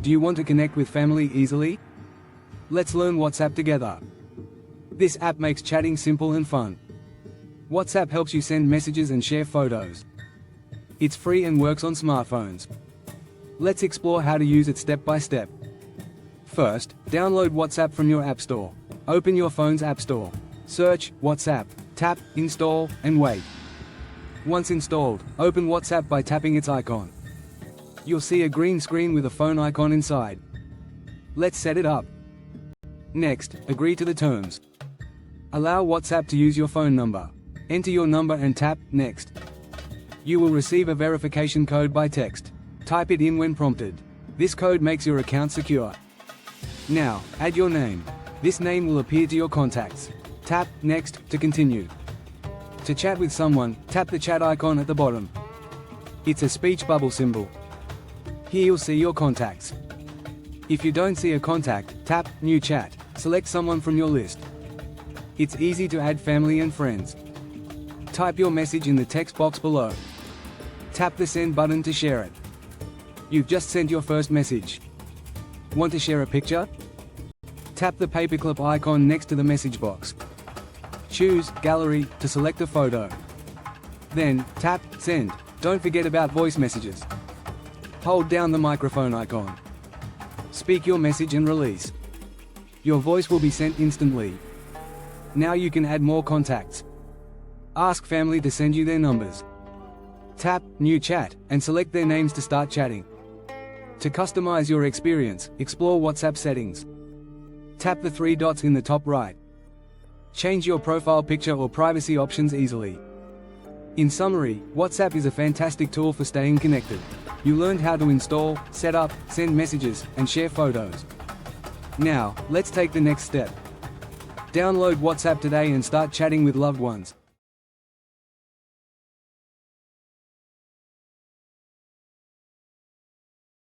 Do you want to connect with family easily? Let's learn WhatsApp together. This app makes chatting simple and fun. WhatsApp helps you send messages and share photos. It's free and works on smartphones. Let's explore how to use it step by step. First, download WhatsApp from your App Store. Open your phone's App Store. Search WhatsApp, tap Install, and wait. Once installed, open WhatsApp by tapping its icon. You'll see a green screen with a phone icon inside. Let's set it up. Next, agree to the terms. Allow WhatsApp to use your phone number. Enter your number and tap Next. You will receive a verification code by text. Type it in when prompted. This code makes your account secure. Now, add your name. This name will appear to your contacts. Tap Next to continue. To chat with someone, tap the chat icon at the bottom. It's a speech bubble symbol. Here you'll see your contacts. If you don't see a contact, tap New Chat. Select someone from your list. It's easy to add family and friends. Type your message in the text box below. Tap the send button to share it. You've just sent your first message. Want to share a picture? Tap the paperclip icon next to the message box. Choose Gallery to select a photo. Then, tap Send. Don't forget about voice messages. Hold down the microphone icon. Speak your message and release. Your voice will be sent instantly. Now you can add more contacts. Ask family to send you their numbers. Tap New Chat and select their names to start chatting. To customize your experience, explore WhatsApp settings. Tap the three dots in the top right. Change your profile picture or privacy options easily. In summary, WhatsApp is a fantastic tool for staying connected. You learned how to install, set up, send messages, and share photos. Now, let's take the next step. Download WhatsApp today and start chatting with loved ones.